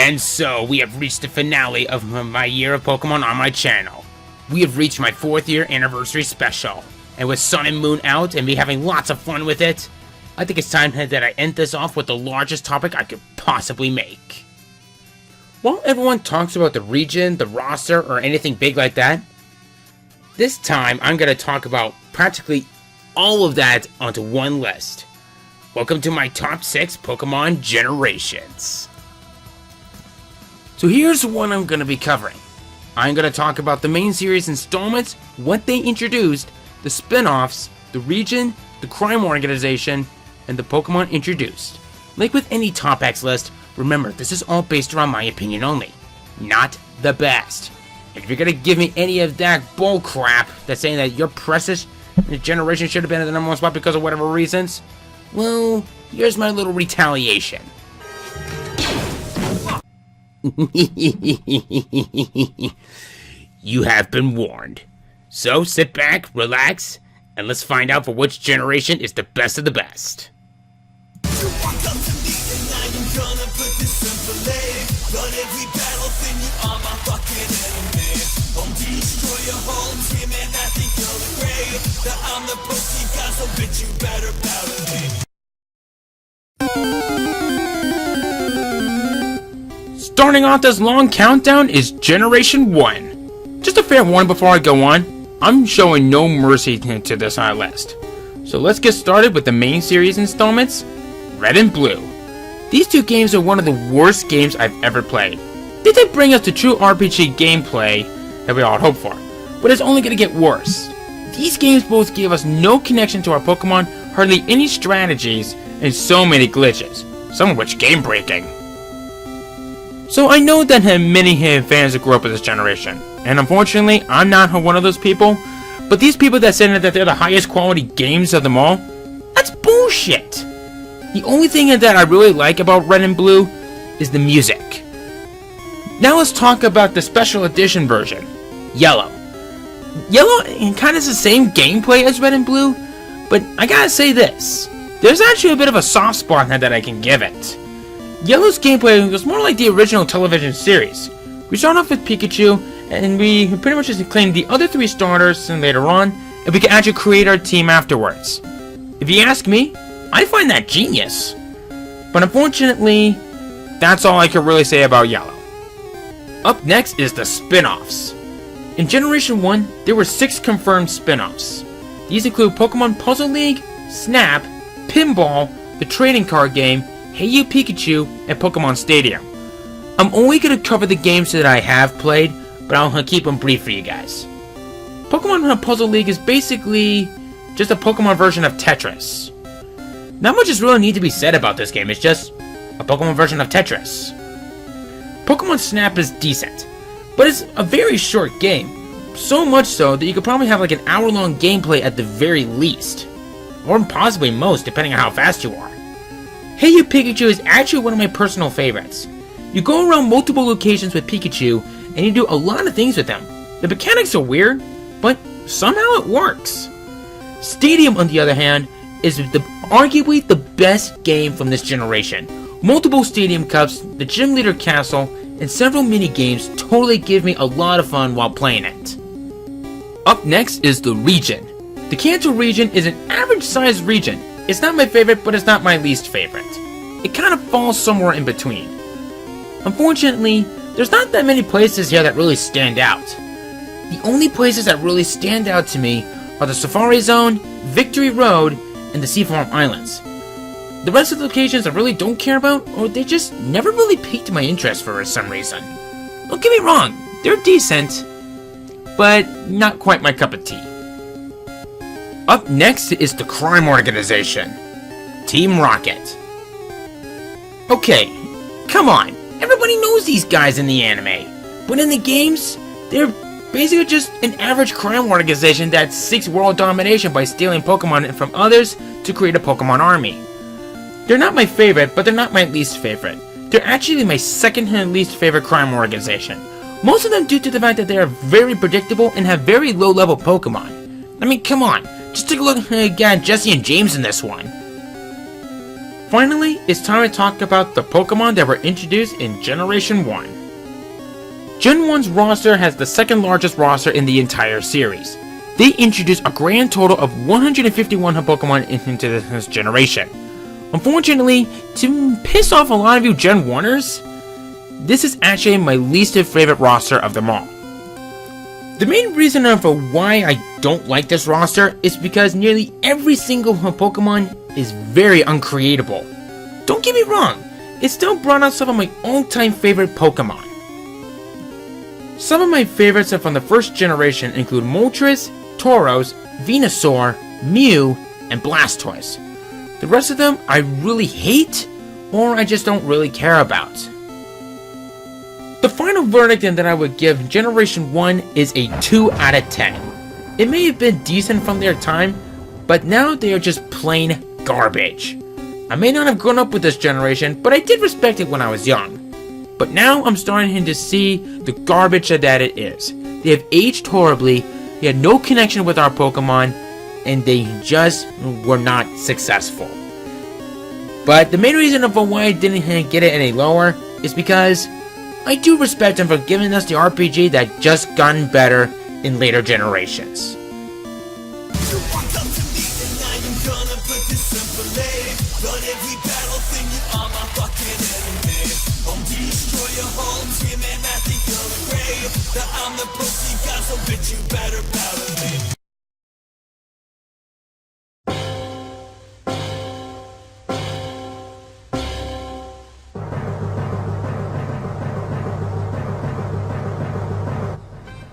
And so, we have reached the finale of my year of Pokemon on my channel. We have reached my 4th year anniversary special. And with Sun and Moon out and me having lots of fun with it, I think it's time that I end this off with the largest topic I could possibly make. While everyone talks about the region, the roster, or anything big like that, this time I'm going to talk about practically all of that onto one list. Welcome to my top 6 Pokemon generations. So here's what I'm going to be covering. I'm going to talk about the main series installments, what they introduced, the spin-offs, the region, the crime organization, and the Pokemon introduced. Like with any top X list, remember this is all based around my opinion only, not the best. If you're going to give me any of that bull crap that's saying that your precious generation should have been at the number 1 spot because of whatever reasons, well, here's my little retaliation. You have been warned. So sit back, relax, and let's find out for which generation is the best of the best. Starting off this long countdown is Generation 1. Just a fair warning before I go on, I'm showing no mercy to this list. So let's get started with the main series installments, Red and Blue. These two games are one of the worst games I've ever played. They did bring us the true RPG gameplay that we all hoped for, but it's only going to get worse. These games both gave us no connection to our Pokemon, hardly any strategies, and so many glitches, some of which game-breaking. So I know that many fans that grew up with this generation, and unfortunately, I'm not one of those people, but these people that say that they're the highest quality games of them all, that's bullshit! The only thing that I really like about Red and Blue is the music. Now let's talk about the special edition version, Yellow. Yellow kind of has the same gameplay as Red and Blue, but I gotta say this, there's actually a bit of a soft spot that I can give it. Yellow's gameplay was more like the original television series. We start off with Pikachu, and we pretty much just claim the other 3 starters and later on, and we can actually create our team afterwards. If you ask me, I find that genius. But unfortunately, that's all I can really say about Yellow. Up next is the spin-offs. In Generation 1, there were 6 confirmed spin-offs. These include Pokemon Puzzle League, Snap, Pinball, the trading card game, Hey You Pikachu, and Pokemon Stadium. I'm only going to cover the games that I have played, but I'll keep them brief for you guys. Pokemon Puzzle League is basically just a Pokemon version of Tetris. Not much is really need to be said about this game, it's just a Pokemon version of Tetris. Pokemon Snap is decent, but it's a very short game. So much so that you could probably have like an hour-long gameplay at the very least. Or possibly most, depending on how fast you are. Hey You Pikachu is actually one of my personal favorites. You go around multiple locations with Pikachu, and you do a lot of things with him. The mechanics are weird, but somehow it works. Stadium, on the other hand, is arguably the best game from this generation. Multiple Stadium Cups, the Gym Leader Castle, and several mini-games totally give me a lot of fun while playing it. Up next is the region. The Kanto region is an average-sized region. It's not my favorite, but it's not my least favorite. It kind of falls somewhere in between. Unfortunately, there's not that many places here that really stand out. The only places that really stand out to me are the Safari Zone, Victory Road, and the Sea Farm Islands. The rest of the locations I really don't care about, or they just never really piqued my interest for some reason. Don't get me wrong, they're decent, but not quite my cup of tea. Up next is the crime organization, Team Rocket. Okay, come on, everybody knows these guys in the anime, but in the games, they're basically just an average crime organization that seeks world domination by stealing Pokemon from others to create a Pokemon army. They're not my favorite, but they're not my least favorite. They're actually my second least favorite crime organization. Most of them due to the fact that they are very predictable and have very low level Pokemon. I mean, come on, just take a look at Jesse and James in this one. finally, it's time to talk about the Pokemon that were introduced in Generation 1. Gen 1's roster has the second largest roster in the entire series. They introduced a grand total of 151 Pokemon into this generation. Unfortunately, to piss off a lot of you Gen 1ers, this is actually my least favorite roster of them all. The main reason for why I don't like this roster is because nearly every single Pokemon is very uncreatable. Don't get me wrong, it still brought out some of my all-time favorite Pokemon. Some of my favorites from the first generation include Moltres, Tauros, Venusaur, Mew, and Blastoise. The rest of them I really hate, or I just don't really care about. The final verdict that I would give Generation 1 is a 2 out of 10. It may have been decent from their time, but now they are just plain garbage. I may not have grown up with this generation, but I did respect it when I was young. But now I'm starting to see the garbage that it is. They have aged horribly, they had no connection with our Pokemon, and they just were not successful. But the main reason for why I didn't get it any lower is because I do respect them for giving us the RPG that just gotten better in later generations.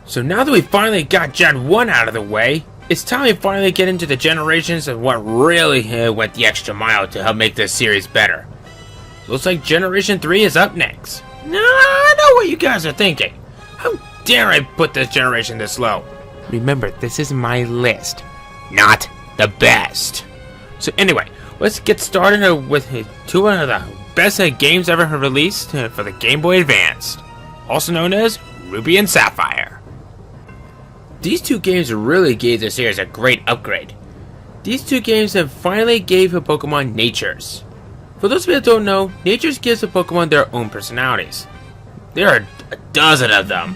So now that we finally got Gen 1 out of the way, it's time to finally get into the generations of what really went the extra mile to help make this series better. Looks like Generation 3 is up next. Now I know what you guys are thinking. How dare I put this generation this low? Remember, this is my list, not the best. So anyway, let's get started with two of the best games ever released for the Game Boy Advance, also known as Ruby and Sapphire. These two games really gave the series a great upgrade. These two games have finally gave a Pokemon natures. For those of you that don't know, natures gives a Pokemon their own personalities. There are a dozen of them,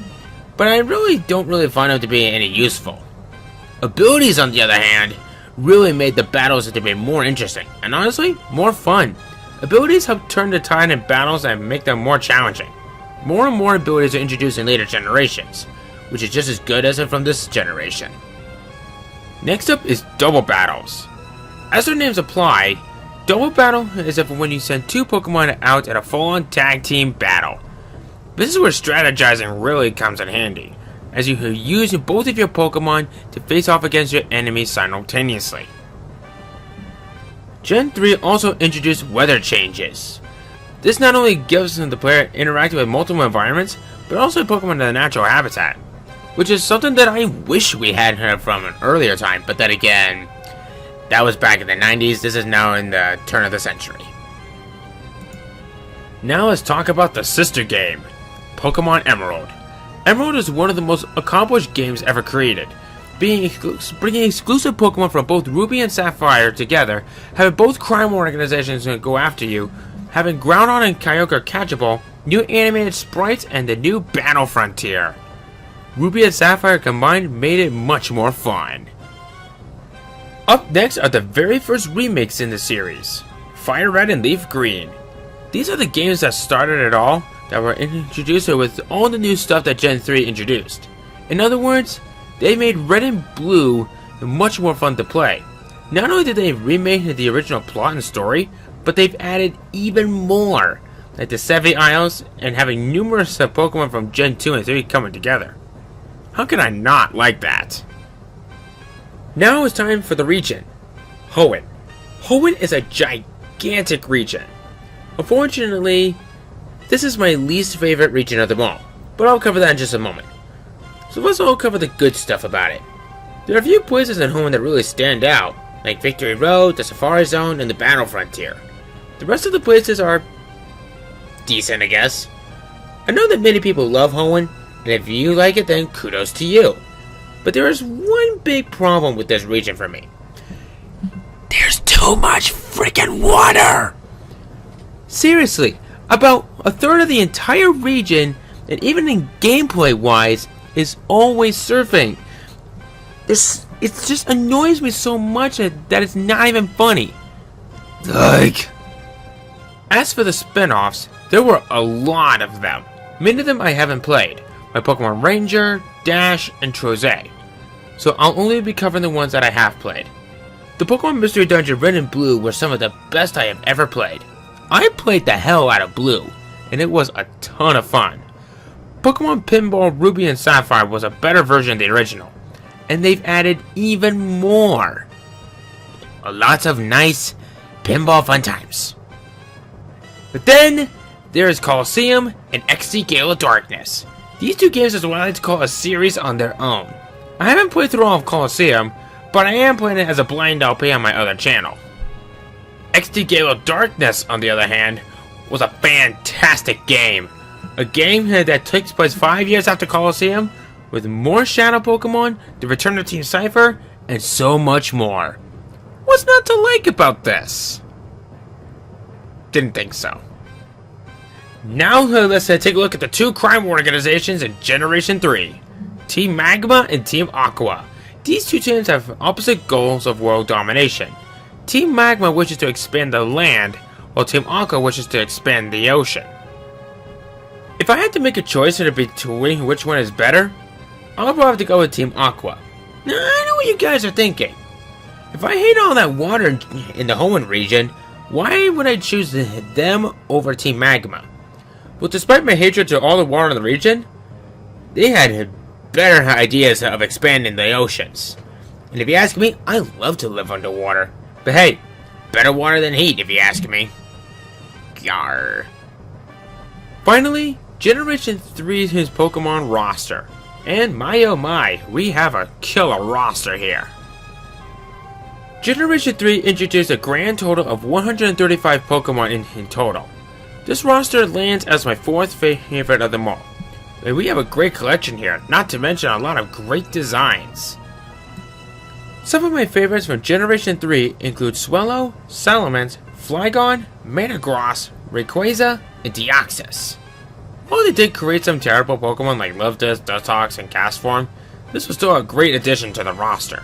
but I really don't find them to be any useful. Abilities, on the other hand, really made the battles to be more interesting, and honestly, more fun. Abilities help turn the tide in battles and make them more challenging. More and more abilities are introduced in later generations, which is just as good as from this generation. Next up is Double Battles. As their names imply, Double Battle is when you send two Pokemon out at a full-on tag team battle. This is where strategizing really comes in handy, as you use both of your Pokemon to face off against your enemies simultaneously. Gen 3 also introduced weather changes. This not only gives the player interacting with multiple environments, but also Pokemon in a natural habitat, which is something that I wish we had from an earlier time, but then again, that was back in the 90s, this is now in the turn of the century. Now let's talk about the sister game, Pokemon Emerald. Emerald is one of the most accomplished games ever created, bringing exclusive Pokemon from both Ruby and Sapphire together, having both crime organizations go after you, having Groudon and Kyogre catchable, new animated sprites, and the new Battle Frontier. Ruby and Sapphire combined made it much more fun. Up next are the very first remakes in the series, Fire Red and Leaf Green. These are the games that started it all, that were introduced with all the new stuff that Gen 3 introduced. In other words, they made Red and Blue much more fun to play. Not only did they remake the original plot and story, but they've added even more, like the Sevii Isles and having numerous Pokemon from Gen 2 and 3 coming together. How can I not like that? Now it's time for the region, Hoenn. Hoenn is a gigantic region. Unfortunately, this is my least favorite region of them all, but I'll cover that in just a moment. So let's all cover the good stuff about it. There are a few places in Hoenn that really stand out, like Victory Road, the Safari Zone, and the Battle Frontier. The rest of the places are decent, I guess. I know that many people love Hoenn, and if you like it, then kudos to you. But there is one big problem with this region for me. There's too much freaking water! Seriously, about a third of the entire region, and even in gameplay wise, is always surfing. It just annoys me so much that it's not even funny. Like, as for the spin-offs, there were a lot of them. Many of them I haven't played. My Pokemon Ranger, Dash, and Troze. So I'll only be covering the ones that I have played. The Pokemon Mystery Dungeon Red and Blue were some of the best I have ever played. I played the hell out of Blue, and it was a ton of fun. Pokemon Pinball Ruby and Sapphire was a better version of the original, and they've added even more. Lots of nice pinball fun times. But then, there is Colosseum and XD Gale of Darkness. These two games is what I like to call a series on their own. I haven't played through all of Colosseum, but I am playing it as a blind LP on my other channel. XD Gale of Darkness, on the other hand, was a fantastic game. A game that takes place 5 years after Colosseum, with more Shadow Pokemon, the return of Team Cypher, and so much more. What's not to like about this? Didn't think so. Now let's take a look at the two crime organizations in Generation 3. Team Magma and Team Aqua. These two teams have opposite goals of world domination. Team Magma wishes to expand the land, while Team Aqua wishes to expand the ocean. If I had to make a choice between which one is better, I'll probably have to go with Team Aqua. Now, I know what you guys are thinking. If I hate all that water in the Hoenn region, why would I choose them over Team Magma? Well, despite my hatred to all the water in the region, they had better ideas of expanding the oceans. And if you ask me, I love to live underwater. But hey, better water than heat if you ask me. Yarr. Finally, Generation 3's Pokemon roster. And my oh my, we have a killer roster here. Generation 3 introduced a grand total of 135 Pokemon in total. This roster lands as my fourth favorite of them all. And we have a great collection here, not to mention a lot of great designs. Some of my favorites from Generation 3 include Swellow, Salamence, Flygon, Metagross, Rayquaza, and Deoxys. While they did create some terrible Pokemon like Luvdus, Dustox, and Castform, this was still a great addition to the roster.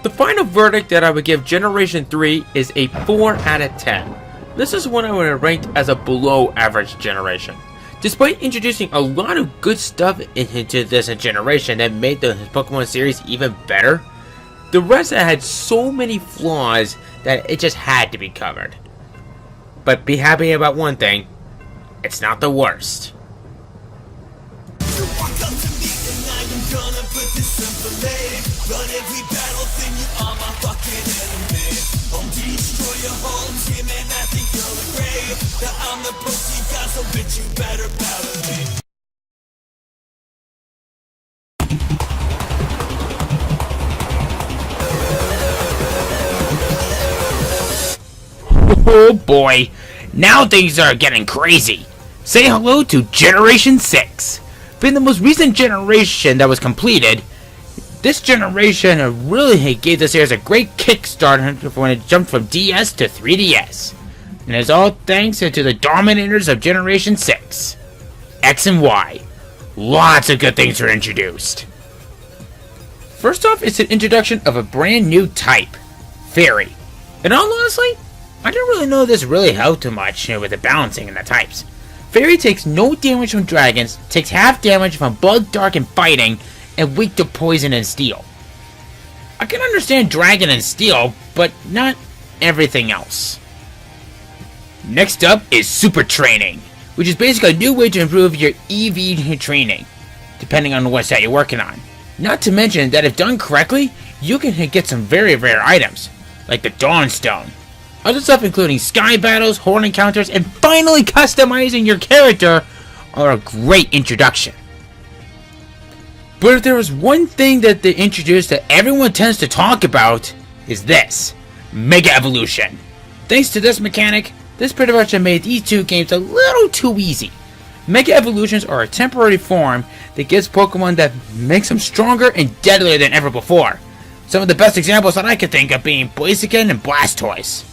The final verdict that I would give Generation 3 is a 4 out of 10. This is one I would have ranked as a below average generation. Despite introducing a lot of good stuff into this generation that made the Pokemon series even better, the rest had so many flaws that it just had to be covered. But be happy about one thing, it's not the worst. Run every battle, then you are my fucking enemy. I'll destroy your whole team and I think you'll agree that I'm the pussy guy, so bitch you better battle me. Oh boy, now things are getting crazy. Say hello to Generation 6. Being the most recent generation that was completed, this generation really gave the series a great kickstart when it jumped from DS to 3DS. And it's all thanks to the dominators of Generation 6. X and Y. Lots of good things were introduced. First off, it's an introduction of a brand new type, Fairy. And all honestly, I didn't really know this really helped too much with the balancing in the types. Fairy takes no damage from dragons, takes half damage from bug, dark, and fighting, and weak to poison and steel. I can understand dragon and steel, but not everything else. Next up is Super Training, which is basically a new way to improve your EV training, depending on what set you're working on. Not to mention that if done correctly, you can get some very rare items, like the Dawnstone. Other stuff including sky battles, horn encounters, and finally customizing your character are a great introduction. But if there was one thing that they introduced that everyone tends to talk about, is this: Mega Evolution. Thanks to this mechanic, this pretty much made these two games a little too easy. Mega Evolutions are a temporary form that gives Pokemon that makes them stronger and deadlier than ever before. Some of the best examples that I could think of being Blaziken and Blastoise.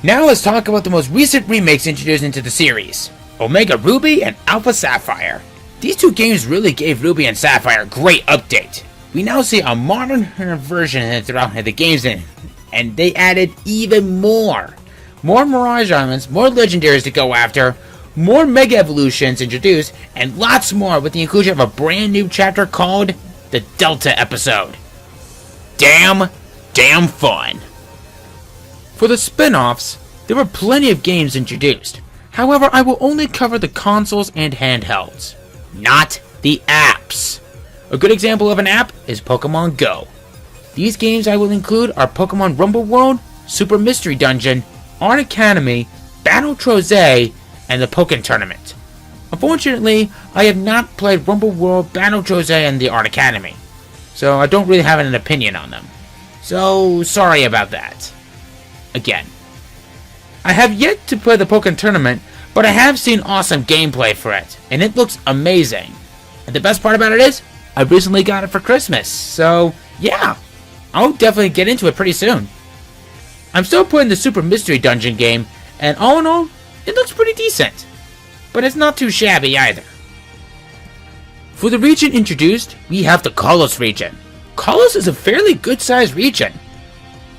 Now let's talk about the most recent remakes introduced into the series, Omega Ruby and Alpha Sapphire. These two games really gave Ruby and Sapphire a great update. We now see a modern version throughout the games, and they added even more. More Mirage Islands, more Legendaries to go after, more Mega Evolutions introduced, and lots more with the inclusion of a brand new chapter called the Delta Episode. Damn fun. For the spin-offs, there were plenty of games introduced. However, I will only cover the consoles and handhelds, not the apps. A good example of an app is Pokemon Go. These games I will include are Pokemon Rumble World, Super Mystery Dungeon, Art Academy, Battle Troze, and the Pokken Tournament. Unfortunately, I have not played Rumble World, Battle Troze, and the Art Academy, so I don't really have an opinion on them. So, sorry about that. Again, I have yet to play the Pokken Tournament, but I have seen awesome gameplay for it, and it looks amazing. And the best part about it is, I recently got it for Christmas, so yeah, I'll definitely get into it pretty soon. I'm still playing the Super Mystery Dungeon game, and all in all, it looks pretty decent, but it's not too shabby either. For the region introduced, we have the Kalos region. Kalos is a fairly good-sized region.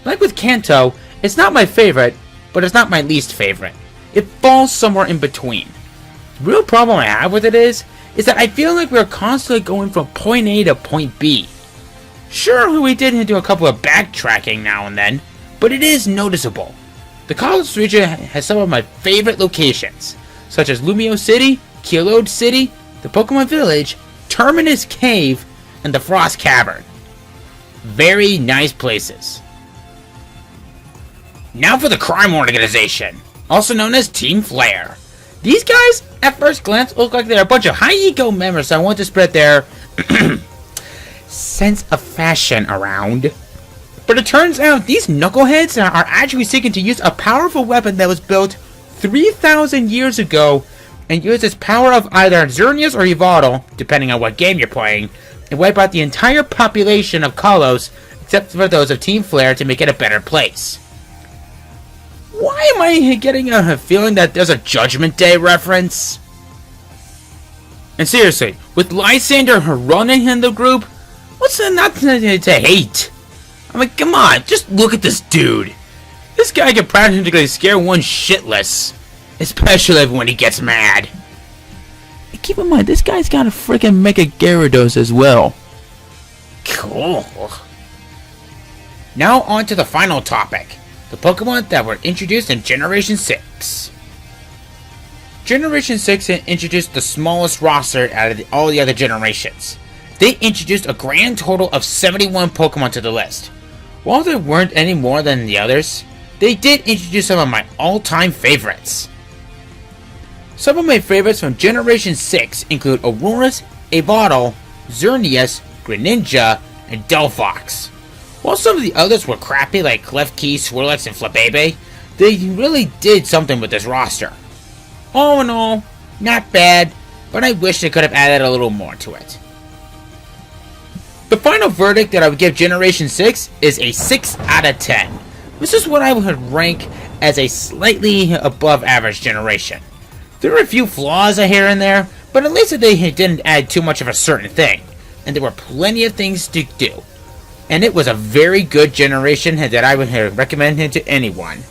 Like with Kanto, it's not my favorite, but it's not my least favorite. It falls somewhere in between. The real problem I have with it is that I feel like we're constantly going from point A to point B. Sure, we did do a couple of backtracking now and then, but it is noticeable. The Kalos region has some of my favorite locations, such as Lumio City, Keylode City, the Pokemon Village, Terminus Cave, and the Frost Cavern. Very nice places. Now for the crime organization, also known as Team Flare. These guys, at first glance, look like they're a bunch of high-ego members that want to spread their sense of fashion around. But it turns out these knuckleheads are actually seeking to use a powerful weapon that was built 3,000 years ago and uses power of either Xerneas or Yveltal, depending on what game you're playing, and wipe out the entire population of Kalos, except for those of Team Flare, to make it a better place. Why am I getting a feeling that there's a Judgment Day reference? And seriously, with Lysander running in the group, what's there not to hate? I mean, come on, just look at this dude. This guy can practically scare one shitless, especially when he gets mad. And keep in mind, this guy's got a freaking Mega Gyarados as well. Cool. Now on to the final topic. The Pokemon that were introduced in Generation 6. Generation 6 introduced the smallest roster out of all the other generations. They introduced a grand total of 71 Pokemon to the list. While there weren't any more than the others, they did introduce some of my all-time favorites. Some of my favorites from Generation 6 include Aurorus, Yveltal, Xerneas, Greninja, and Delphox. While some of the others were crappy like Klefki, Swirlix, and Flabebe, they really did something with this roster. All in all, not bad, but I wish they could have added a little more to it. The final verdict that I would give Generation 6 is a 6 out of 10. This is what I would rank as a slightly above average generation. There are a few flaws here and there, but at least they didn't add too much of a certain thing, and there were plenty of things to do. And it was a very good generation that I would recommend it to anyone.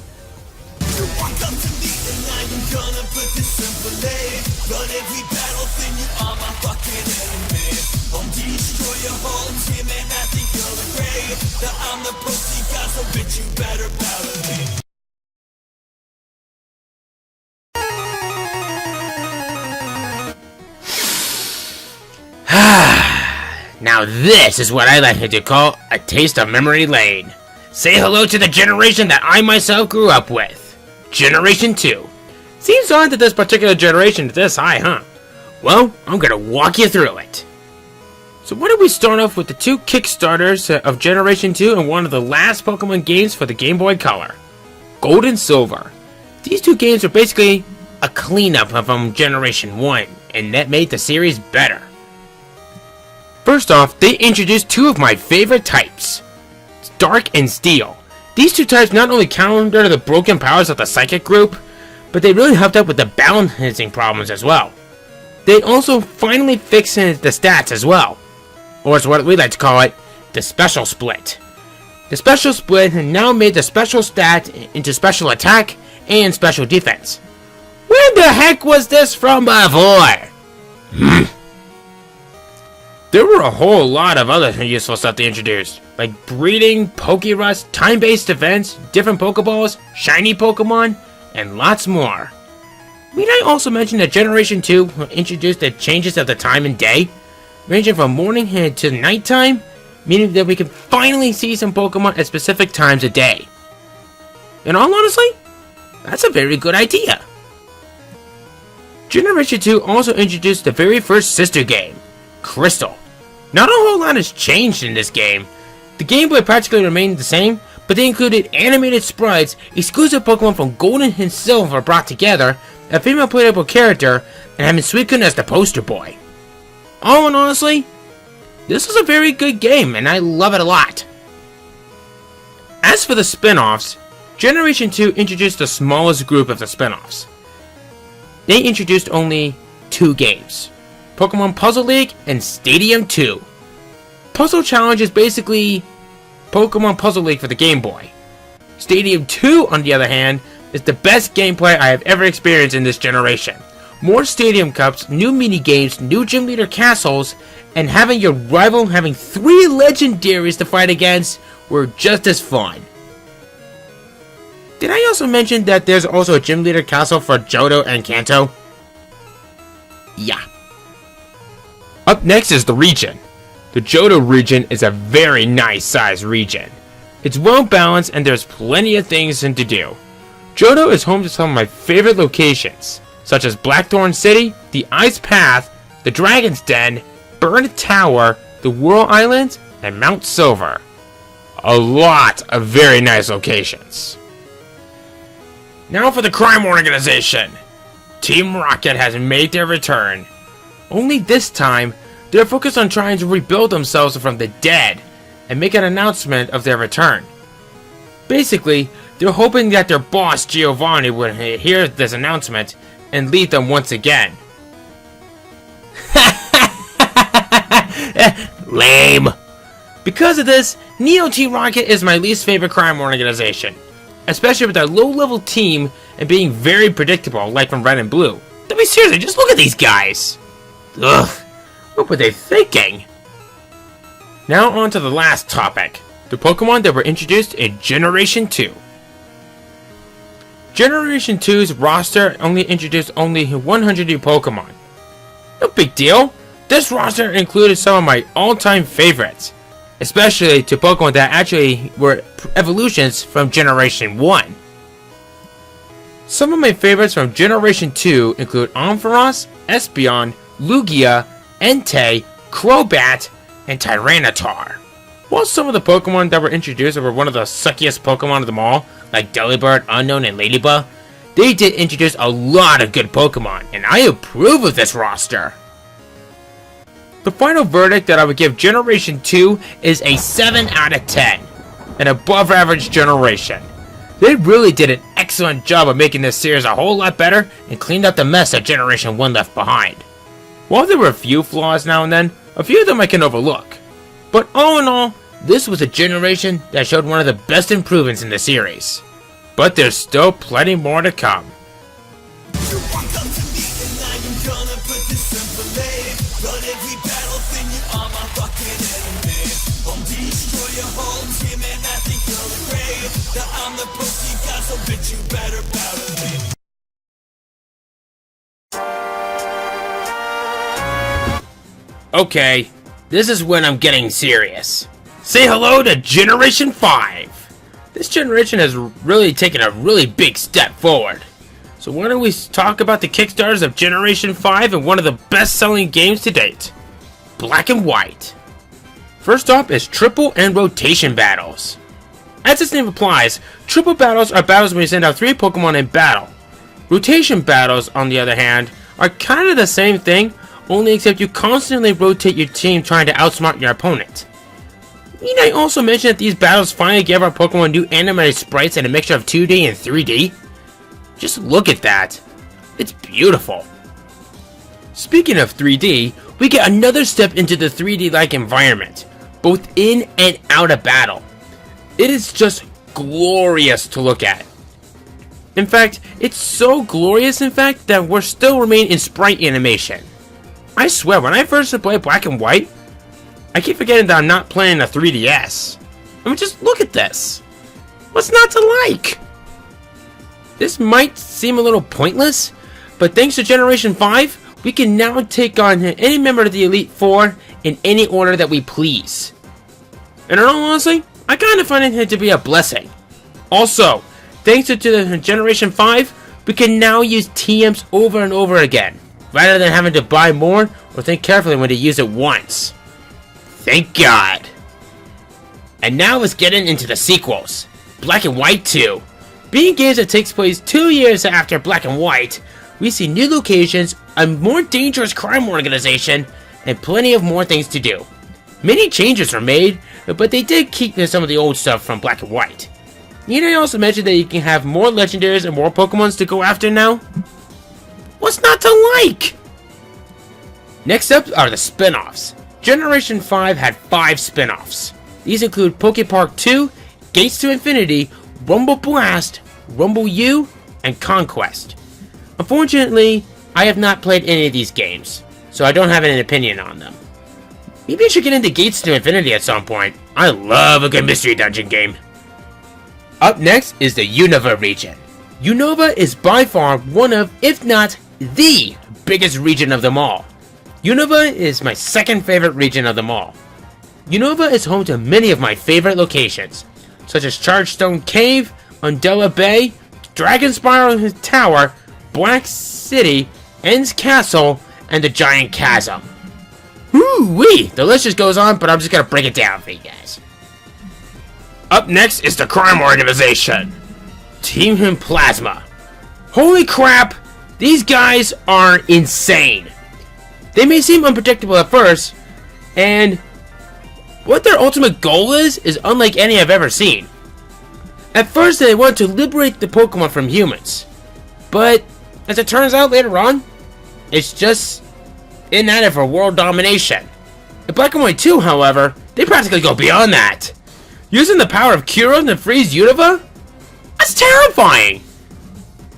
Now this is what I like to call a taste of memory lane. Say hello to the generation that I myself grew up with. Generation 2. Seems odd that this particular generation is this high, huh? Well, I'm gonna walk you through it. So why don't we start off with the two Kickstarters of Generation 2 and one of the last Pokemon games for the Game Boy Color. Gold and Silver. These two games are basically a cleanup from Generation 1, and that made the series better. First off, they introduced two of my favorite types, Dark and Steel. These two types not only counter the broken powers of the Psychic group, but they really helped out with the balancing problems as well. They also finally fixed the stats as well, or as what we like to call it, the special split. The special split now made the special stat into special attack and special defense. Where the heck was this from before? There were a whole lot of other useful stuff they introduced, like breeding, Pokerust, time-based defense, different Pokeballs, shiny Pokemon, and lots more. May I also mention that Generation 2 introduced the changes of the time and day, ranging from morning to nighttime, meaning that we can finally see some Pokemon at specific times of day. And all honestly, that's a very good idea. Generation 2 also introduced the very first sister game, Crystal. Not a whole lot has changed in this game. The gameplay practically remained the same, but they included animated sprites, exclusive Pokemon from Gold and Silver brought together, a female playable character, and having Suicune as the poster boy. All in honestly, this is a very good game, and I love it a lot. As for the spin-offs, Generation 2 introduced the smallest group of the spin-offs. They introduced only 2 games, Pokemon Puzzle League and Stadium 2. Puzzle Challenge is basically Pokemon Puzzle League for the Game Boy. Stadium 2, on the other hand, is the best gameplay I have ever experienced in this generation. More Stadium Cups, new mini-games, new Gym Leader Castles, and having your rival having 3 legendaries to fight against were just as fun. Did I also mention that there's also a Gym Leader Castle for Johto and Kanto? Yeah. Up next is the region. The Johto region is a very nice sized region. It's well balanced and there's plenty of things to do. Johto is home to some of my favorite locations, such as Blackthorn City, the Ice Path, the Dragon's Den, Burned Tower, the Whirl Islands, and Mount Silver. A lot of very nice locations. Now for the crime organization. Team Rocket has made their return. Only this time, they're focused on trying to rebuild themselves from the dead and make an announcement of their return. Basically, they're hoping that their boss Giovanni would hear this announcement and lead them once again. Lame. Because of this, Neo Team Rocket is my least favorite crime organization, especially with their low-level team and being very predictable, like from Red and Blue. I mean, seriously, just look at these guys. Ugh, what were they thinking? Now on to the last topic, the Pokemon that were introduced in Generation 2. Generation 2's roster only introduced 100 new Pokemon. No big deal. This roster included some of my all-time favorites, especially to Pokemon that actually were evolutions from Generation 1. Some of my favorites from Generation 2 include Ampharos, Espeon, Lugia, Entei, Crobat, and Tyranitar. While some of the Pokemon that were introduced were one of the suckiest Pokemon of them all, like Delibird, Unknown, and Ladybug, they did introduce a lot of good Pokemon, and I approve of this roster. The final verdict that I would give Generation 2 is a 7 out of 10, an above average generation. They really did an excellent job of making this series a whole lot better and cleaned up the mess that Generation 1 left behind. While there were a few flaws now and then, a few of them I can overlook. But all in all, this was a generation that showed one of the best improvements in the series. But there's still plenty more to come. Okay, this is when I'm getting serious. Say hello to Generation 5! This generation has really taken a really big step forward. So why don't we talk about the Kickstarters of Generation 5 and one of the best-selling games to date, Black and White. First up is Triple and Rotation Battles. As its name implies, Triple Battles are battles where you send out 3 Pokemon in battle. Rotation Battles, on the other hand, are kind of the same thing, only except you constantly rotate your team trying to outsmart your opponent. Need I also mention that these battles finally gave our Pokemon new animated sprites and a mixture of 2D and 3D? Just look at that. It's beautiful. Speaking of 3D, we get another step into the 3D-like environment, both in and out of battle. It is just glorious to look at. In fact, it's so glorious that we're still remain in sprite animation. I swear, when I first played Black and White, I keep forgetting that I'm not playing a 3DS. I mean, just look at this. What's not to like? This might seem a little pointless, but thanks to Generation 5, we can now take on any member of the Elite Four in any order that we please. And in all honesty, I kind of find it to be a blessing. Also, thanks to the Generation 5, we can now use TMs over and over again, rather than having to buy more or think carefully when to use it once. Thank God. And now let's get into the sequels. Black and White 2. Being games that takes place 2 years after Black and White, we see new locations, a more dangerous crime organization, and plenty of more things to do. Many changes were made, but they did keep some of the old stuff from Black and White. Need I also mention that you can have more legendaries and more Pokemons to go after now? What's not to like? Next up are the spin-offs. Generation 5 had 5 spin-offs. These include Pokepark 2, Gates to Infinity, Rumble Blast, Rumble U, and Conquest. Unfortunately, I have not played any of these games, so I don't have an opinion on them. Maybe I should get into Gates to Infinity at some point. I love a good mystery dungeon game. Up next is the Unova region. Unova is by far one of, if not the biggest region of them all. Unova is my second favorite region of them all. Unova is home to many of my favorite locations, such as Chargestone Cave, Undella Bay, Dragon Spiral Tower, Black City, Ends Castle, and the Giant Chasm. Woo-wee! The list just goes on, but I'm just gonna break it down for you guys. Up next is the crime organization, Team Plasma. Holy crap, these guys are insane. They may seem unpredictable at first, and what their ultimate goal is unlike any I've ever seen. At first, they want to liberate the Pokemon from humans, but as it turns out later on, it's just in at it for world domination. In Black and White 2, however, they practically go beyond that. Using the power of Kyurem to freeze Unova? That's terrifying!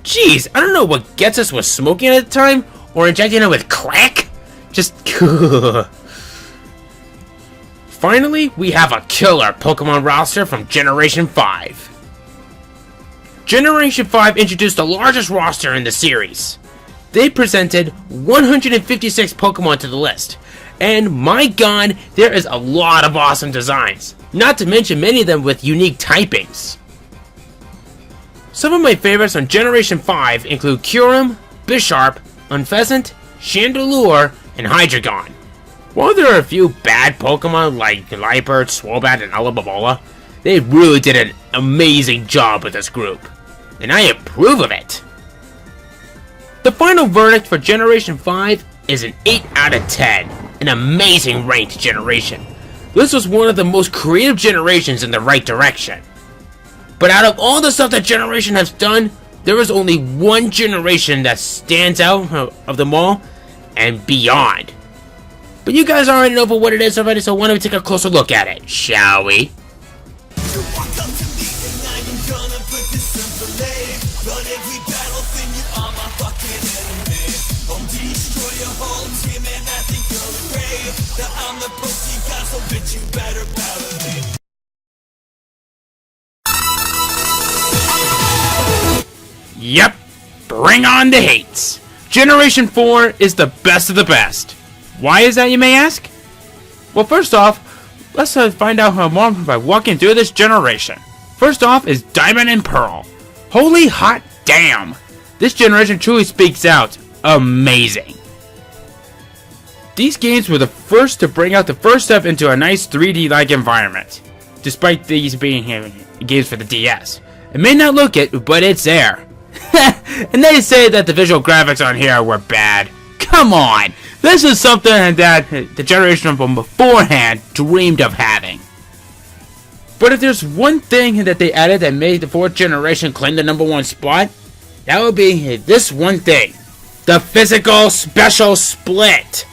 Jeez, I don't know what gets us with smoking at the time, or injecting it with crack? Just Finally, we have a killer Pokemon roster from Generation 5. Generation 5 introduced the largest roster in the series. They presented 156 Pokemon to the list. And my god, there is a lot of awesome designs. Not to mention many of them with unique typings. Some of my favorites on Generation 5 include Kyurem, Bisharp, Unfezant, Chandelure, and Hydreigon. While there are a few bad Pokemon like Liepard, Swolbat, and Alababola, they really did an amazing job with this group. And I approve of it. The final verdict for Generation 5 is an 8 out of 10. An amazing ranked generation. This was one of the most creative generations in the right direction. But out of all the stuff that Generation has done, there is only one generation that stands out of them all and beyond. But you guys already know what it is already, so why don't we take a closer look at it, shall we? Yep, bring on the hates. Generation 4 is the best of the best. Why is that, you may ask? Well, first off, let's find out more by walking through this generation. First off is Diamond and Pearl. Holy hot damn! This generation truly speaks out. Amazing. These games were the first to bring out the first step into a nice 3D-like environment, despite these being games for the DS. It may not look it, but it's there. And they say that the visual graphics on here were bad. Come on! This is something that the generation from beforehand dreamed of having. But if there's one thing that they added that made the 4th generation claim the #1 spot, that would be this one thing. The physical special split.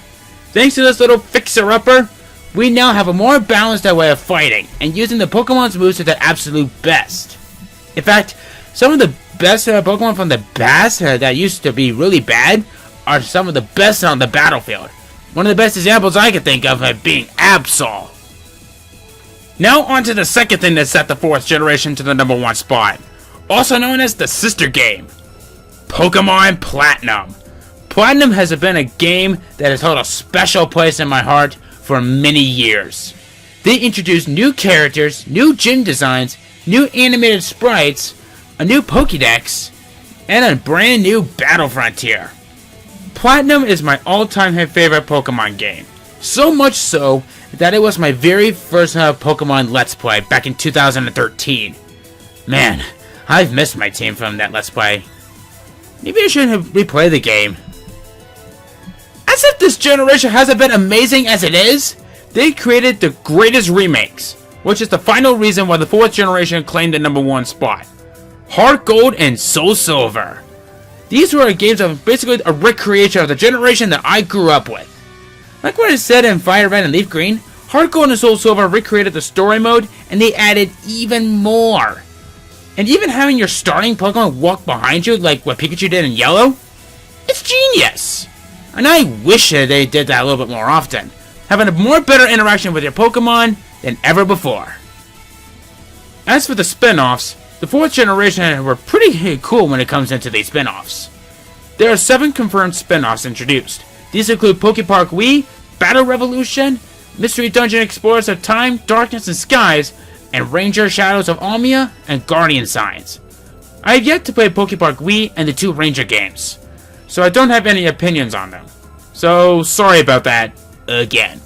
Thanks to this little fixer-upper, we now have a more balanced way of fighting and using the Pokemon's moves to their absolute best. In fact, some of the best Pokemon from the past that used to be really bad are some of the best on the battlefield. One of the best examples I can think of being Absol. Now on to the second thing that set the 4th generation to the #1 spot, also known as the sister game, Pokemon Platinum. Platinum has been a game that has held a special place in my heart for many years. They introduced new characters, new gym designs, new animated sprites, a new Pokédex, and a brand new battle frontier. Platinum is my all-time favorite Pokemon game. So much so that it was my very first Pokemon Let's Play back in 2013. Man, I've missed my team from that Let's Play. Maybe I should have replayed the game. As if this generation hasn't been amazing as it is, they created the greatest remakes, which is the final reason why the 4th generation claimed the #1 spot. Heart Gold and Soul Silver. These were games of basically a recreation of the generation that I grew up with. Like what I said in Fire Red and Leaf Green, Heart Gold and Soul Silver recreated the story mode and they added even more. And even having your starting Pokemon walk behind you like what Pikachu did in Yellow, it's genius. And I wish they did that a little bit more often, having a more better interaction with your Pokemon than ever before. As for the spin-offs, the 4th generation were pretty cool when it comes into these spin-offs. There are 7 confirmed spin-offs introduced. These include Pokepark Wii, Battle Revolution, Mystery Dungeon Explorers of Time, Darkness and Skies, and Ranger Shadows of Almia and Guardian Signs. I have yet to play Pokepark Wii and the 2 Ranger games, so I don't have any opinions on them. So sorry about that again.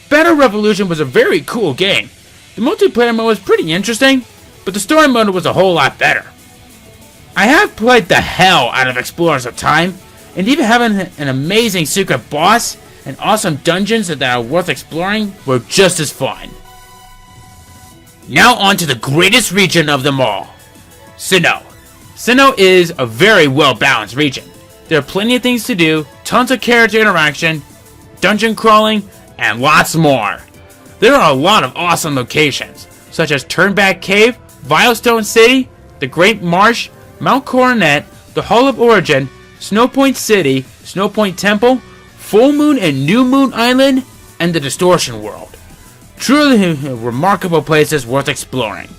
Battle Revolution was a very cool game. The multiplayer mode was pretty interesting, but the story mode was a whole lot better. I have played the hell out of Explorers of Time, and even having an amazing secret boss and awesome dungeons that are worth exploring were just as fun. Now on to the greatest region of them all, Sinnoh. Sinnoh is a very well balanced region. There are plenty of things to do, tons of character interaction, dungeon crawling, and lots more. There are a lot of awesome locations, such as Turnback Cave, Vilestone City, the Great Marsh, Mount Coronet, the Hall of Origin, Snowpoint City, Snowpoint Temple, Full Moon and New Moon Island, and the Distortion World. Truly remarkable places worth exploring.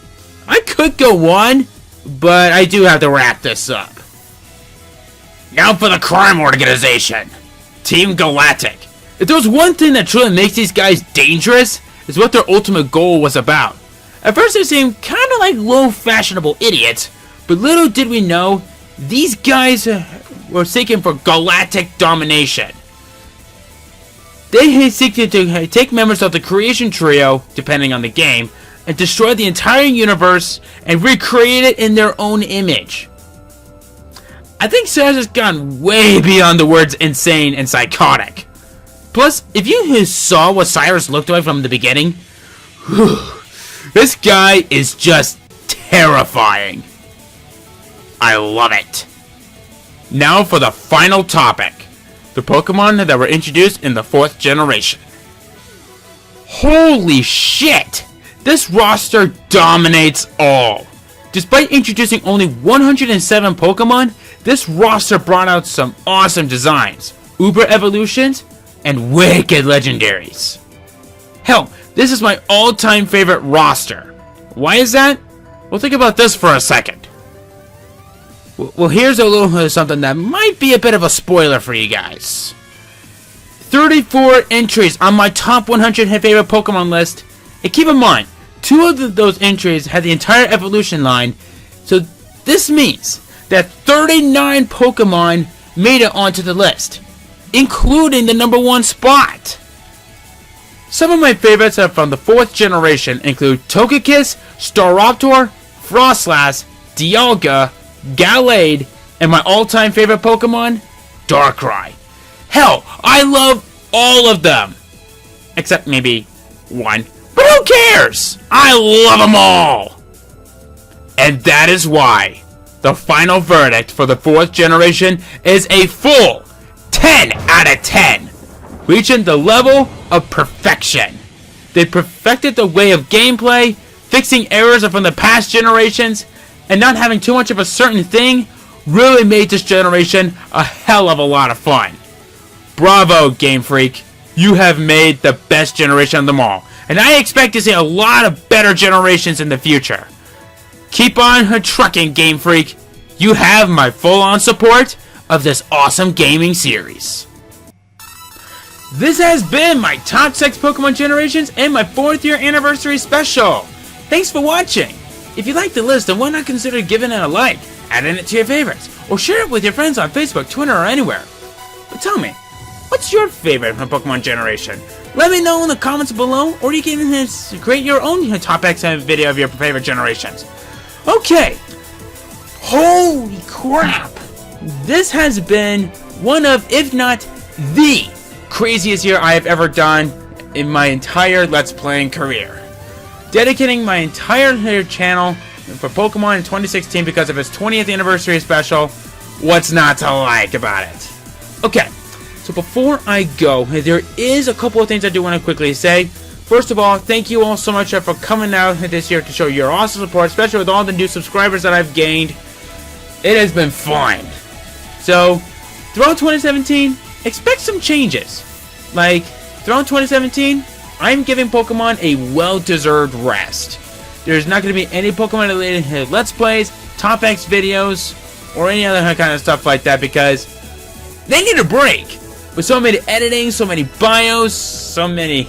I could go on, but I do have to wrap this up. Now for the crime organization, Team Galactic. If there was one thing that truly makes these guys dangerous, is what their ultimate goal was about. At first they seemed kinda like low fashionable idiots, but little did we know, these guys were seeking for galactic domination. They seek to take members of the Creation Trio, depending on the game, and destroy the entire universe and recreate it in their own image. I think Cyrus has gone way beyond the words insane and psychotic. Plus, if you saw what Cyrus looked like from the beginning, this guy is just terrifying. I love it. Now for the final topic. The Pokemon that were introduced in the 4th generation. Holy shit! This roster dominates all. Despite introducing only 107 Pokemon, this roster brought out some awesome designs, Uber Evolutions, and wicked legendaries. Hell, this is my all-time favorite roster. Why is that? Well, think about this for a second. Well, here's a little something that might be a bit of a spoiler for you guys. 34 entries on my top 100 favorite Pokemon list. And keep in mind, 2 of those entries had the entire evolution line. So this means that 39 Pokemon made it onto the list, including the #1 spot. Some of my favorites are from the 4th generation include Togekiss, Staraptor, Frostlass, Dialga, Gallade, and my all-time favorite Pokemon, Darkrai. Hell, I love all of them! Except maybe one. But who cares? I love them all! And that is why the final verdict for the 4th generation is a full 10 out of 10, reaching the level of perfection. They perfected the way of gameplay, fixing errors from the past generations, and not having too much of a certain thing really made this generation a hell of a lot of fun. Bravo, Game Freak. You have made the best generation of them all, and I expect to see a lot of better generations in the future. Keep on trucking, Game Freak. You have my full-on support of this awesome gaming series. This has been my top 6 Pokemon generations and my 4th year anniversary special. Thanks for watching. If you like the list, then why not consider giving it a like, adding it to your favorites, or share it with your friends on Facebook, Twitter, or anywhere. But tell me, what's your favorite Pokemon generation? Let me know in the comments below, or you can create your own top X video of your favorite generations. Okay. Holy crap! This has been one of, if not the craziest year I have ever done in my entire Let's Playing career. Dedicating my entire channel for Pokemon in 2016 because of its 20th anniversary special. What's not to like about it? Okay, so before I go, there is a couple of things I do want to quickly say. First of all, thank you all so much for coming out this year to show your awesome support, especially with all the new subscribers that I've gained. It has been fun. So, throughout 2017, expect some changes. Like, throughout 2017, I'm giving Pokemon a well-deserved rest. There's not going to be any Pokemon-related Let's Plays, Top X videos, or any other kind of stuff like that because they need a break. With so many editing, so many bios, so many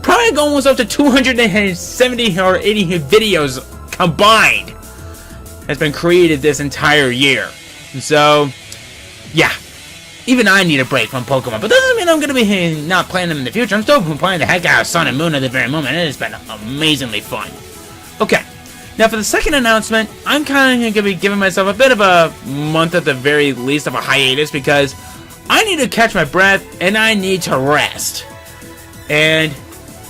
probably almost up to 270 or 80 videos combined has been created this entire year. So, yeah. Even I need a break from Pokemon, but that doesn't mean I'm going to be not playing them in the future. I'm still playing the heck out of Sun and Moon at the very moment, and it has been amazingly fun. Okay, now for the second announcement, I'm kind of going to be giving myself a bit of a month at the very least of a hiatus because I need to catch my breath and I need to rest. And,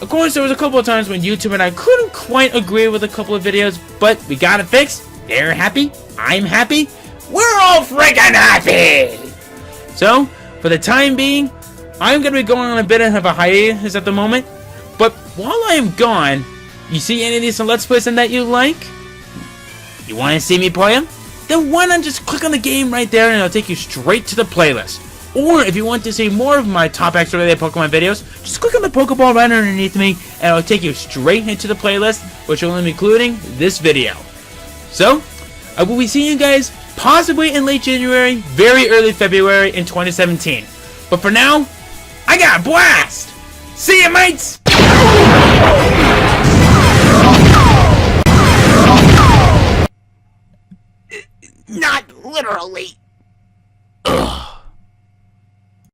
of course, there was a couple of times when YouTube and I couldn't quite agree with a couple of videos, but we got it fixed. They're happy. I'm happy. We're all freaking happy! So, for the time being, I'm going to be going on a bit of a hiatus at the moment. But while I am gone, you see any of these Let's Plays that you like? You want to see me play them? Then why not just click on the game right there and it'll take you straight to the playlist. Or if you want to see more of my Top X related Pokemon videos, just click on the Pokeball right underneath me and it'll take you straight into the playlist, which will be including this video. So, I will be seeing you guys possibly in late January, very early February in 2017. But for now, I got a blast! See ya, mates! Not literally.